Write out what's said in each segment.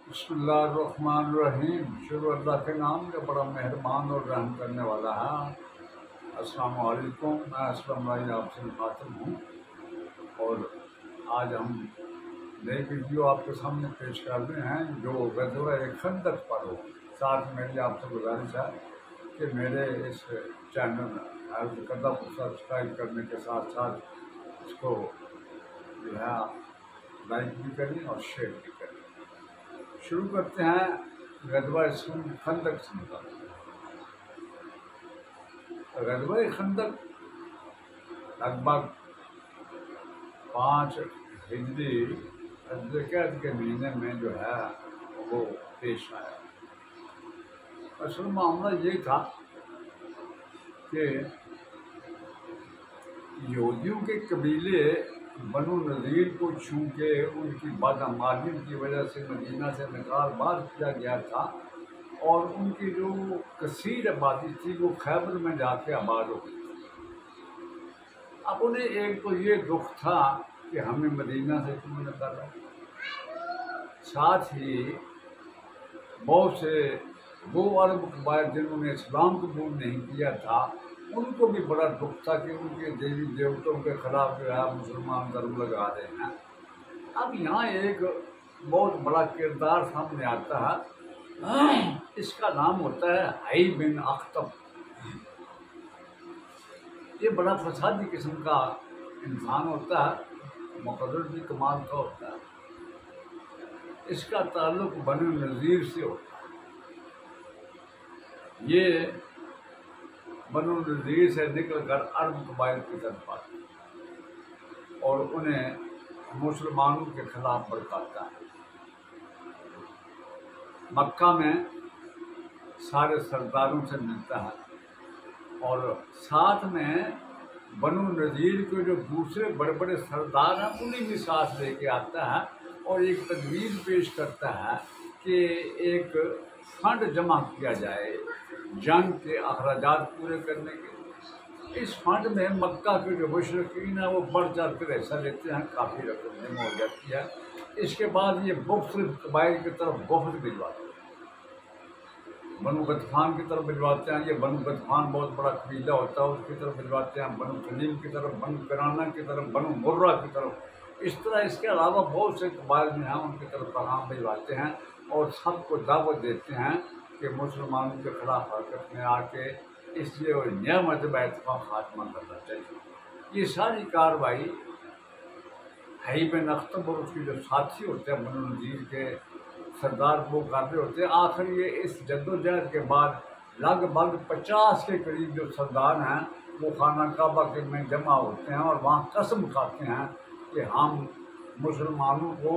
بسم اللہ الرحمن الرحیم، شروع اللہ کے نام جو بڑا مہربان اور رحم کرنے والا ہے۔ السلام علیکم، میں اسلم بھائی آپ سے مخاطب ہوں، اور آج ہم نئی ویڈیو آپ کے سامنے پیش کر رہے ہیں جو غزوہ خندق پر ہو۔ ساتھ میری آپ سے گزارش ہے کہ میرے اس چینل ہیلتھ کردہ کو سبسکرائب کرنے کے ساتھ ساتھ اس کو جو ہے لائک بھی کریں اور شیئر بھی کریں۔ شروع کرتے ہیں غزوہ خندق سے متعلق۔ غزوہ خندق لگ بھگ 5 ہجری ذوالقعدہ کے مہینے میں جو ہے وہ پیش آیا۔ اصل معاملہ یہ تھا کہ یہودیوں کے قبیلے بنو نذیر کو چونکہ ان کی بدعمالیوں کی وجہ سے مدینہ سے نکال باز کیا گیا تھا، اور ان کی جو کثیر آبادی تھی وہ خیبر میں جا کے آباد ہو گئی تھی۔ اب انہیں ایک تو یہ دکھ تھا کہ ہمیں مدینہ سے کیوں نکالا، ساتھ ہی بہت سے وہ عرب قبائل جنہوں نے اسلام قبول نہیں کیا تھا ان کو بھی بڑا دکھ تھا کہ ان کے دیوی دیوتوں کے خلاف جو ہے مسلمان ضرور لگا رہے ہیں۔ اب یہاں ایک بہت بڑا کردار سامنے آتا ہے، اس کا نام ہوتا ہے حی بن اخطب۔ یہ بڑا فسادی قسم کا انسان ہوتا ہے، مقرر بھی کمال کا ہوتا ہے۔ اس کا تعلق بنو نذیر سے ہوتا ہے۔ یہ بنو نذیر سے نکل کر عرب قبائل کی طرف آتے ہیں اور انہیں مسلمانوں کے خلاف بھڑکاتا ہے۔ مکہ میں سارے سرداروں سے ملتا ہے اور ساتھ میں بنو نذیر کے جو دوسرے بڑے بڑے سردار ہیں انہیں بھی ساتھ لے کے آتا ہے اور ایک تجویز پیش کرتا ہے کہ ایک فنڈ جمع کیا جائے جنگ کے اخراجات پورے کرنے کے۔ اس فنڈ میں مکہ کے جو مشرکین ہیں وہ بڑھ چڑھ کر حصہ لیتے ہیں، کافی رقم جمع ہو جاتی ہے۔ اس کے بعد یہ مختلف قبائل کی طرف وفد بھجواتے ہیں، بنو غطفان کی طرف بھجواتے ہیں، یہ بنو غطفان بہت بڑا قبیلہ ہوتا ہے اس کی طرف بھجواتے ہیں، بنو سلیم کی طرف، بنو کنانہ کی طرف، بنو مرہ کی طرف، اس طرح اس کے علاوہ بہت سے قبائل میں ہیں ان کی طرف پیغام بھجواتے ہیں اور سب کو دعوت دیتے ہیں کہ مسلمانوں کے خلاف حرکت میں آ کے اس لیے اور نیا مذہب اتفاق خاتمہ کرنا چاہیے۔ یہ ساری کارروائی حی بن اخطب اور اس کے جو ساتھی ہوتے ہیں بنو نذیر کے سردار وہ کر رہے ہوتے ہیں۔ آخر یہ اس جدوجہد کے بعد لگ بھگ 50 کے قریب جو سردار ہیں وہ خانہ کعبہ کے میں جمع ہوتے ہیں اور وہاں قسم کھاتے ہیں کہ ہم مسلمانوں کو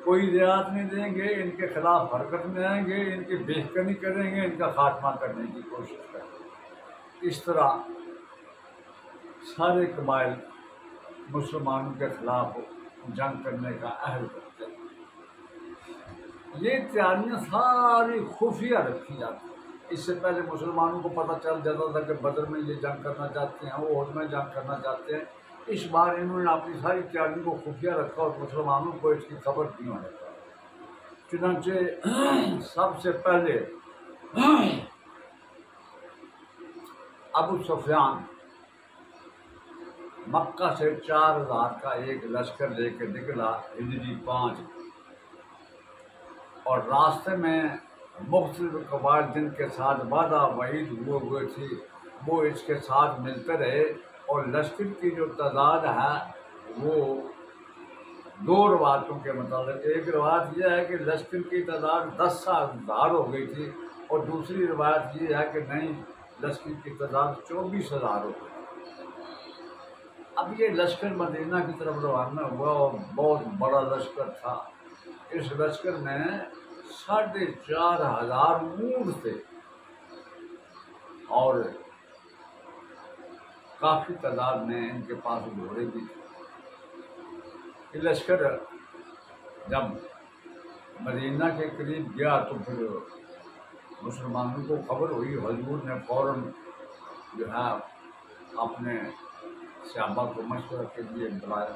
کوئی رعایت نہیں دیں گے، ان کے خلاف حرکت میں آئیں گے، ان کی بےحکنی کریں گے، ان کا خاتمہ کرنے کی کوشش کریں گے۔ اس طرح سارے قبائل مسلمانوں کے خلاف جنگ کرنے کا عہد کرتے ہیں۔ یہ تیاریاں ساری خفیہ رکھی جاتی ہیں۔ اس سے پہلے مسلمانوں کو پتہ چل جاتا تھا کہ بدر میں یہ جنگ کرنا چاہتے ہیں، وہ احد میں جنگ کرنا چاہتے ہیں۔ اس بار انہوں نے اپنی ساری تیاریوں کو خفیہ رکھا اور مسلمانوں کو اس کی خبر نہیں ہونے پائی۔ چنانچہ سب سے پہلے ابو سفیان مکہ سے 4000 کا ایک لشکر لے کے نکلا ہجری 5، اور راستے میں مختلف قبائل جن کے ساتھ وعدہ وعید ہوئے تھی وہ اس کے ساتھ ملتے رہے، اور لشکر کی جو تعداد ہے وہ 2 روایتوں کے مطابق، ایک روایت یہ ہے کہ لشکر کی تعداد 10,000 ہو گئی تھی اور دوسری روایت یہ ہے کہ نہیں، لشکر کی تعداد 24,000 ہو گئی۔ اب یہ لشکر مدینہ کی طرف روانہ ہوا اور بہت بڑا لشکر تھا۔ اس لشکر میں 4,500 اونٹ تھے اور کافی تعداد میں ان کے پاس گھوڑے بھی تھے۔ یہ لشکر جب مدینہ کے قریب گیا تو پھر مسلمانوں کو خبر ہوئی، حضور نے فوراً جو ہے اپنے صحابہ کو مشورہ کے لیے بلایا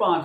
5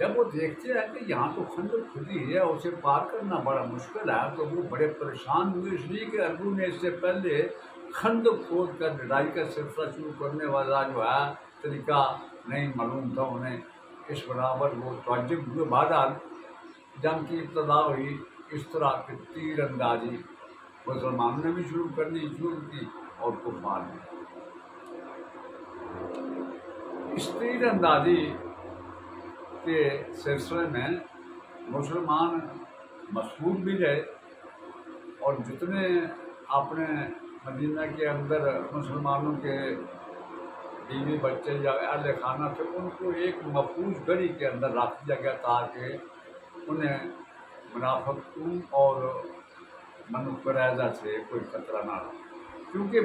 جب وہ دیکھتے ہیں کہ یہاں تو خندق کھلی ہے، اسے پار کرنا بڑا مشکل ہے، تو وہ بڑے پریشان ہوئے، اس لیے کہ عربوں نے اس سے پہلے خندق کھود کر لڑائی کا سلسلہ شروع کرنے والا جو ہے طریقہ نہیں معلوم تھا انہیں، اس برابر وہ تعجب ہوئے۔ بہرحال جنگ کی ابتدا ہوئی، اس طرح کی تیر اندازی مسلمانوں نے بھی شروع کی اور کفار نے۔ اس تیر اندازی کے سلسلے میں مسلمان مشہور بھی رہے، اور جتنے اپنے مدینہ کے اندر مسلمانوں کے بیوی بچے یا اہل خانہ تھے، ان کو ایک محفوظ گڑی کے اندر رکھ دیا گیا تاکہ انہیں منافقتوں اور بنو قریظہ سے کوئی خطرہ نہ ہو، کیونکہ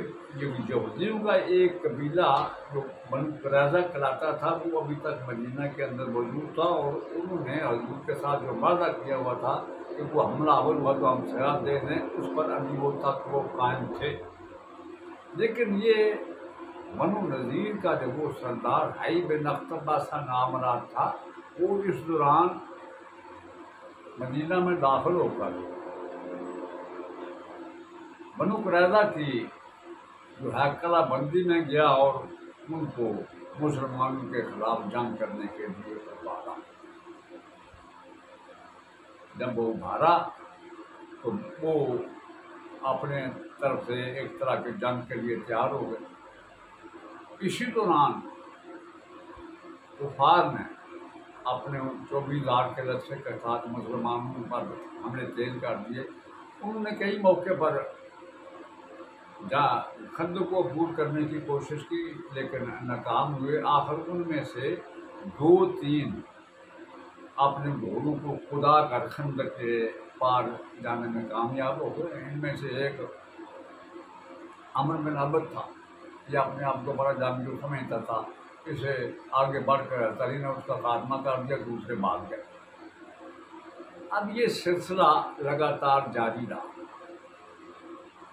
یہودیوں کا ایک قبیلہ جو بنو قریظہ کہلاتا تھا وہ ابھی تک مدینہ کے اندر موجود تھا، اور انہوں نے حضور کے ساتھ جو وعدہ کیا ہوا تھا کہ وہ حملہ آور ہوا تو ہم سیاح دے دیں، اس پر ابھی وہ تک وہ قائم تھے۔ لیکن یہ بنو نذیر کا جو وہ سردار حی بن اخطب سا نامراد تھا، وہ اس دوران مدینہ میں داخل ہو کر بنو قریظہ کی جو ہے قلعہ بندی میں گیا اور ان کو مسلمانوں کے خلاف جنگ کرنے کے لیے ابھارا۔ جب وہ ابھارا تو وہ اپنے طرف سے ایک طرح کے جنگ کے لیے تیار ہو گئے۔ اسی دوران کفار نے اپنے 24,000 کے لشکر کے ساتھ مسلمانوں پر حملے تیز کر دیے۔ انہوں نے کئی موقع پر خندق کو عبور کرنے کی کوشش کی لیکن ناکام ہوئے۔ آخر ان میں سے 2-3 اپنے گھوڑوں کو خدا کر خندق کے پار جانے میں کامیاب ہو گئے۔ ان میں سے ایک عمرو بن عبد تھا، یہ اپنے آپ کو بڑا جنگجو سمجھتا تھا، اسے آگے بڑھ کر علی نے اس کا خاتمہ کر دیا، دوسرے بھاگ گئے۔ اب یہ سلسلہ لگاتار جاری رہا،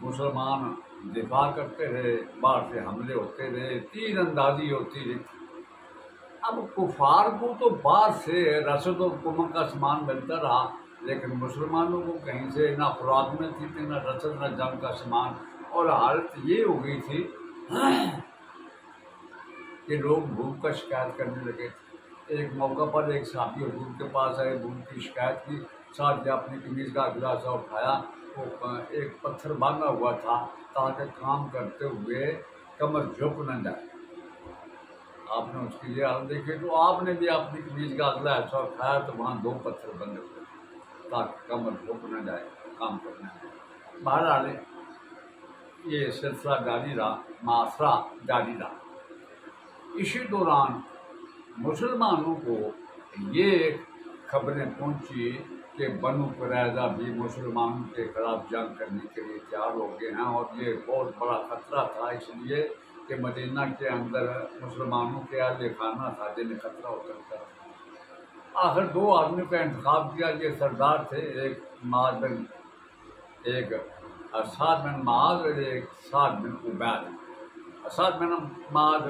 مسلمان دفاع کرتے رہے، باہر سے حملے ہوتے رہے، تیر اندازی ہوتی رہی۔ اب کفار کو تو باہر سے رسد و کمک کا سامان ملتا رہا، لیکن مسلمانوں کو کہیں سے نہ خوراک ملتی تھی، نہ رسد، نہ جنگ کا سامان، اور حالت یہ ہو گئی تھی کہ لوگ بھوک کا شکایت کرنے لگے تھے۔ ایک موقع پر ایک صحابی حضور کے پاس آئے، بھوک کی شکایت کی، ساتھ جب اپنی قمیض کا گلاسا اٹھایا، وہ ایک پتھر باندھا ہوا تھا تاکہ کام کرتے ہوئے کمر جھک نہ جائے۔ آپ نے اس کی یہ حالت دیکھی تو آپ نے بھی اپنی قمیض کا اگلا حصہ اٹھایا تو وہاں 2 پتھر بندے ہوئے تاکہ کمر جھک نہ جائے کام کرنے میں۔ بہرحال یہ سلسلہ جاری رہا، معاشرہ جاری رہا۔ اسی دوران مسلمانوں کو یہ خبریں پہنچی کہ بنو قریظہ بھی مسلمانوں کے خلاف جنگ کرنے کے لیے تیار ہو گئے ہیں، اور یہ بہت بڑا خطرہ تھا، اس لیے کہ مدینہ کے اندر مسلمانوں کے اہل خانہ تھا جنہیں خطرہ ہو سکتا تھا۔ آخر 2 آدمیوں کا انتخاب کیا، یہ سردار تھے، ایک اسعد بن معاذ اور ایک سعد بن عبید۔ اسعد بن معاذ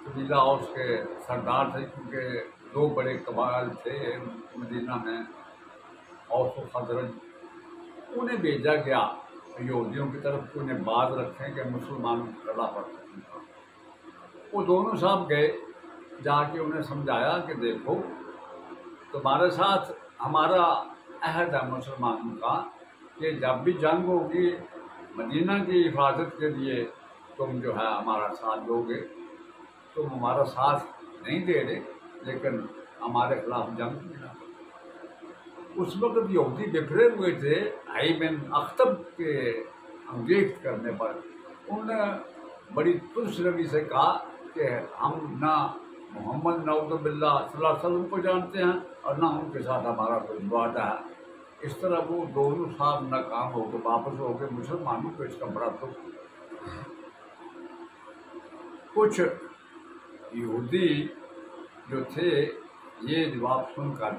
قبیلہ اوس کے سردار تھے، کیونکہ 2 بڑے قبائل تھے مدینہ میں، اوس و خزرج۔ انہیں بھیجا گیا یہودیوں کی طرف کہ انہیں باز رکھیں کہ مسلمانوں کی کڑا پڑ سکیں۔ وہ دونوں صاحب گئے، جا کے انہیں سمجھایا کہ دیکھو تمہارے ساتھ ہمارا عہد ہے مسلمانوں کا کہ جب بھی جنگ ہوگی مدینہ کی حفاظت کے لیے تم جو ہے ہمارا ساتھ دو گے، تم ہمارا ساتھ نہیں دے رہے لیکن ہمارے خلاف جنگ میں نہ۔ اس وقت یہودی بکھرے ہوئے تھے حی بن اخطب کے انگیخت کرنے پر۔ انہوں نے بڑی ترس روی سے کہا کہ ہم نہ محمد نعوذ باللہ صلی اللہ علیہ وسلم کو جانتے ہیں اور نہ ان کے ساتھ ہمارا کوئی وعدہ ہے۔ اس طرح وہ دونوں صاحب ناکام ہو کے واپس ہو کے مسلمانوں کو اس کا بڑا دکھ۔ کچھ یہودی جو تھے یہ جواب سن کر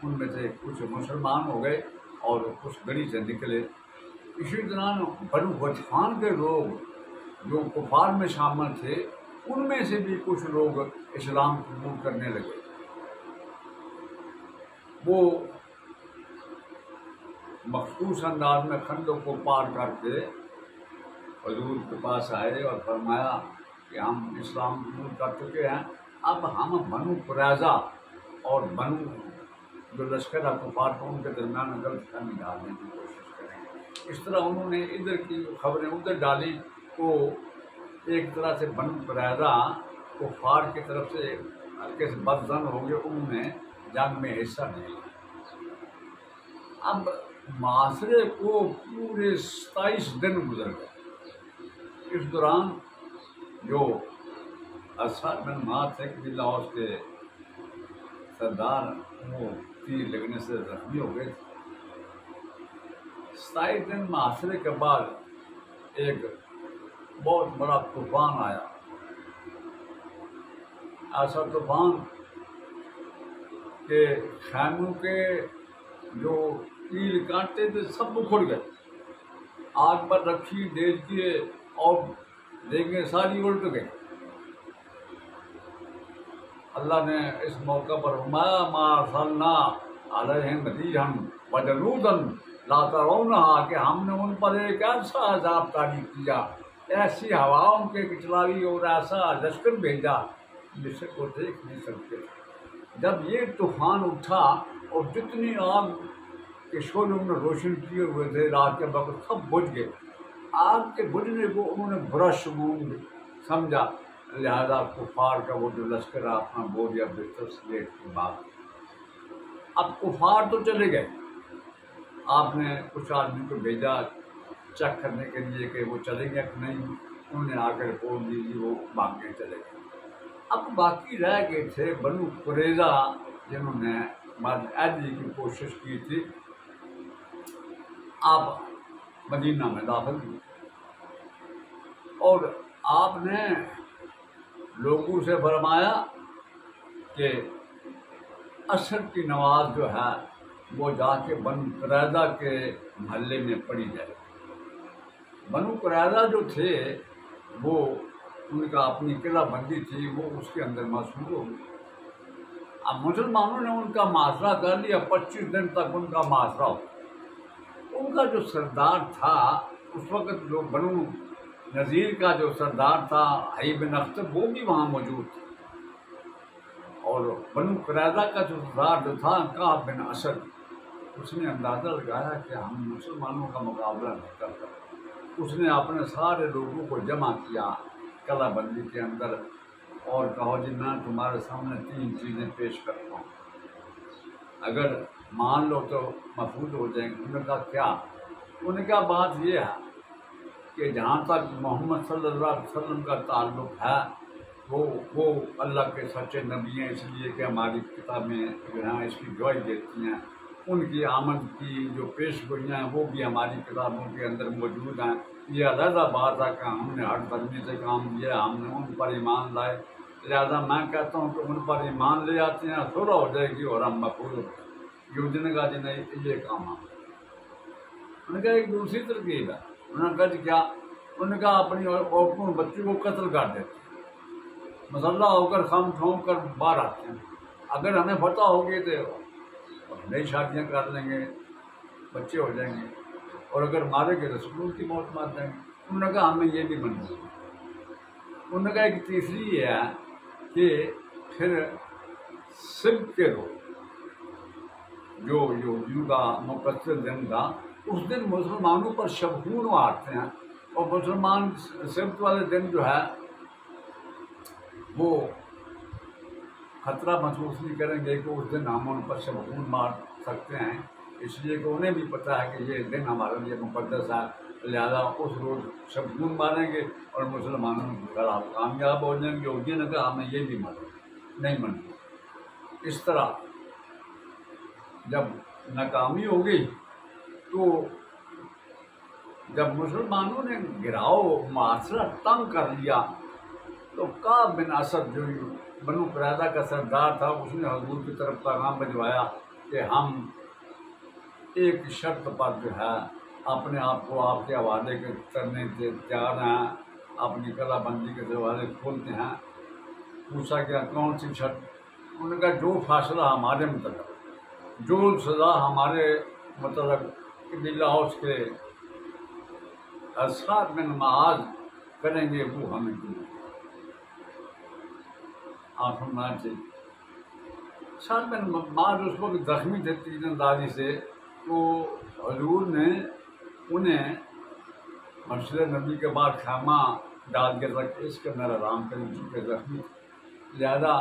ان میں سے کچھ مسلمان ہو گئے اور کچھ گڑی سے نکلے۔ اسی دوران بنو غطفان کے لوگ جو کفار میں شامل تھے ان میں سے بھی کچھ لوگ اسلام قبول کرنے لگے. وہ مخصوص انداز میں خندق کو پار کر کے حضور کے پاس آئے اور فرمایا کہ ہم اسلام قبول کر چکے ہیں، اب ہم بنو قریظہ اور بنو جو لشکر کفار کو ان کے درمیان غلط فہمی ڈالنے کی کوشش کریں گے. اس طرح انہوں نے ادھر کی خبریں ادھر ڈالی. تو ایک طرح سے بنو قریظہ کفار کی طرف سے ہلکے سے بدظن ہو گئے، انہوں نے جنگ میں حصہ نہیں لیا. اب معاشرے کو پورے 27 دن گزر گئے. اس دوران جو اسعد بن معاذ تھے لاؤس کے سردار، وہ تیر لگنے سے زخمی ہو گئے تھے. 27 دن معاشرے کے بعد ایک بہت بڑا طوفان آیا. ایسا طوفان کہ خیموں کے جو تیر کانٹے تھے سب اکھڑ گئے. آگ پر رکھی دیکھ کیے اور دیکھیں ساری الٹ گئی. اللہ نے اس موقع پر فرمایا ما ارسلنا علیہم ریحا وجنودا لا ترونها، کہ ہم نے ان پر ایک ایسا عذاب طاری کیا، ایسی ہواؤں کے کچلاوی اور ایسا لشکر بھیجا جس سے وہ دیکھ نہیں سکتے. جب یہ طوفان اٹھا اور جتنی آگ کے شعلوں نے روشن کیے ہوئے تھے رات کے وقت سب بجھ گئے. آگ کے بجھنے کو انہوں نے برا شگون سمجھا، لہذا کفار کا وہ جو لشکر اپنا بوریا بستر سلیٹ کی بات. اب کفار تو چلے گئے. آپ نے کچھ آدمی کو بھیجا چیک کرنے کے لیے کہ وہ چلیں گے کہ نہیں. انہوں نے آ کر رپورٹ دی کہ وہ بھاگ کے چلے گئے. اب باقی رہ گئے تھے بنو قریظہ جنہوں نے عہدی کی کوشش کی تھی. آپ مدینہ میں داخل ہوئے اور آپ نے لوگوں سے فرمایا کہ عصر کی نماز جو ہے وہ جا کے بنو قریظہ کے محلے میں پڑھی جائے. بنو قریظہ جو تھے وہ ان کا اپنی قلعہ بندی تھی، وہ اس کے اندر محصور ہو گئی. اب مسلمانوں نے ان کا محاصرہ کر لیا. 25 دن تک ان کا محاصرہ ہو. ان کا جو سردار تھا اس وقت، جو بنو نذیر کا جو سردار تھا حی بن اخطب، وہ بھی وہاں موجود تھا. اور بنو قریظہ کا جو سردار جو تھا کعب بن اسد، اس نے اندازہ لگایا کہ ہم مسلمانوں کا مقابلہ نہیں کر سکتے. اس نے اپنے سارے لوگوں کو جمع کیا قلعہ بندی کے اندر اور کہا جی میں تمہارے سامنے 3 چیزیں پیش کرتا ہوں، اگر مان لو تو محفوظ ہو جائیں گے. انہوں نے کہا کیا؟ انہوں نے کہا بات یہ ہے کہ جہاں تک محمد صلی اللہ علیہ وسلم کا تعلق ہے وہ اللہ کے سچے نبی ہیں، اس لیے کہ ہماری کتابیں جو ہیں اس کی گواہی دیتی ہیں. ان کی آمد کی جو پیش گوئیاں ہیں وہ بھی ہماری کتابوں کے اندر موجود ہیں. یہ علیحدہ بات ہے کہ ہم نے ہر درمی سے کام کیا، ہم نے ان پر ایمان لائے. لہذا میں کہتا ہوں کہ ان پر ایمان لے آتے ہیں، صلح ہو جائے گی اور ہم محفوظ ہو جائیں گے. یہودی نے کہا جی نہیں، یہ کام ہم. انہوں نے کہا ایک دوسری ترکیب ہے. انہوں نے کہا جی کیا؟ انہوں نے کہا اپنی عورتوں بچوں کو قتل کر دیتے، مسلح ہو کر خم ٹھونک کر باہر آتے ہیں. اگر ہمیں فتح ہوگی تو نئی شادیاں کر لیں گے، بچے ہو جائیں گے، اور اگر مارے گے تو سکون کی موت مار دیں گے. انہوں نے کہا ہمیں یہ بھی منظور. انہوں نے کہا ایک تیسری یہ ہے کہ پھر سبت کے روز جو یہودیوں کا مقدس دن تھا، اس دن مسلمانوں پر شبخون مارتے ہیں، اور مسلمان سبت والے دن جو ہے وہ خطرہ محسوس نہیں کریں گے کہ اس دن ہم ان پر شبخون مار سکتے ہیں، اس لیے کہ انہیں بھی پتہ ہے کہ یہ دن ہمارے لیے مقدس ہے. لہذا اس روز شبخون ماریں گے اور مسلمانوں کے خلاف کامیاب ہو جائیں گے. یہودیوں نے کہا ہمیں یہ بھی نہیں منظور. اس طرح جب ناکامی ہو گئی تو جب مسلمانوں نے گراؤ معاشرہ تنگ کر لیا تو کعب بن اسد جو بنو قریظہ کا سردار تھا، اس نے حضور کی طرف پیغام بھجوایا کہ ہم ایک شرط پر جو ہے اپنے آپ کو آپ کے حوالے کرنے سے تیار ہیں، اپنی کلا بندی کے دروازے کھولتے ہیں. پوچھا گیا کون سی شرط؟ انہوں نے کہا جو فیصلہ ہمارے متعلق، جو سزا ہمارے متعلق قبیلہ اوس کے اصحاب میں نماز کریں گے وہ ہمیں دیں. آپ فرمایا ٹھیک. ساتھ میں معاذ اس وقت زخمی تھے تیر اندازی سے، تو حضور نے انہیں مسجد نبی کے بعد خیمہ ڈال کے رکھ اس کے اندر آرام کریں چونکہ زخمی تھے. لہذا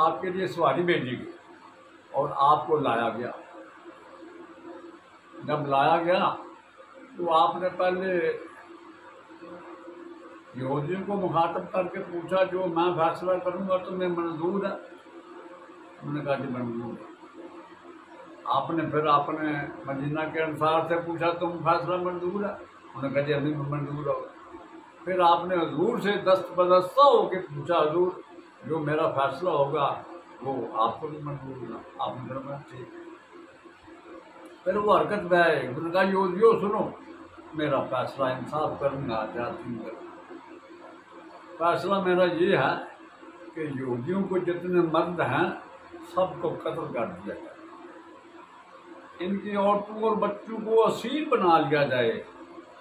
آپ کے لیے سواری بھیجی گئی اور آپ کو لایا گیا. جب لایا گیا تو آپ نے پہلے یہودیوں کو مخاطب کر کے پوچھا جو میں فیصلہ کروں گا تمہیں منظور ہے؟ انہوں نے کہا جی منظور ہے. آپ نے پھر اپنے مدینہ کے انصار سے پوچھا تم فیصلہ منظور ہے؟ انہوں نے کہا جی ابھی منظور ہوگا. پھر آپ نے حضور سے دست بدستہ ہو کے پوچھا حضور جو میرا فیصلہ ہوگا وہ آپ کو بھی منظور ہوگا؟ آپ نے فرمایا ٹھیک. پھر وہ حرکت میں آئے. انہوں نے کہا یہودیو سنو، میرا فیصلہ انصاف کروں گا جاتی ہوں. فیصلہ میرا یہ ہے کہ یہودیوں کو جتنے مرد ہیں سب کو قتل کر دیا جائے، ان کی عورتوں اور بچوں کو اسیر بنا لیا جائے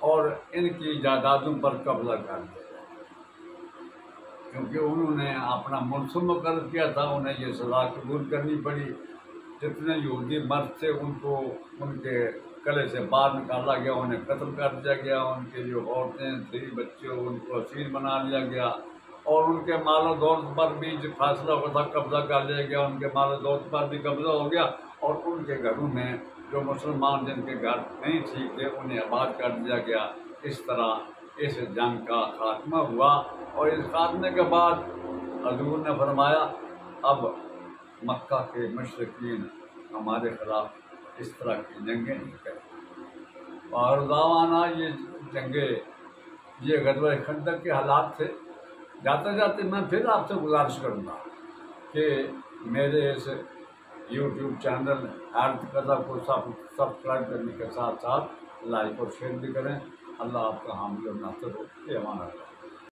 اور ان کی جائیدادوں پر قبضہ کر دیا جائے. کیونکہ انہوں نے اپنا منصب مقرر کیا تھا، انہیں یہ سزا قبول کرنی پڑی. جتنے یہودی مرد تھے ان کو ان کے قلعے سے باہر نکالا گیا، انہیں قتل کر دیا گیا. ان کے جو عورتیں تھیں بچے ان کو اسیر بنا لیا گیا اور ان کے مال و دولت پر بھی جو فیصلہ ہوا تھا قبضہ کر لیا گیا. ان کے مال و دولت پر بھی قبضہ ہو گیا اور ان کے گھروں میں جو مسلمان جن کے گھر نہیں ٹھیک تھے انہیں آباد کر دیا گیا. اس طرح اس جنگ کا خاتمہ ہوا. اور اس خاتمے کے بعد حضور نے فرمایا اب مکہ کے مشرکین ہمارے خلاف اس طرح کی جنگیں نہیں کریں. اور دعوانا یہ جنگیں، یہ غزوہ خندق کے حالات تھے. جاتے جاتے میں پھر آپ سے گزارش کروں گا کہ میرے اس یوٹیوب چینل ہیلتھ قضا کو سبسکرائب کرنے کے ساتھ ساتھ لائک اور شیئر بھی کریں. اللہ آپ کا حامی اور ناصر ہو. یہ ہمارا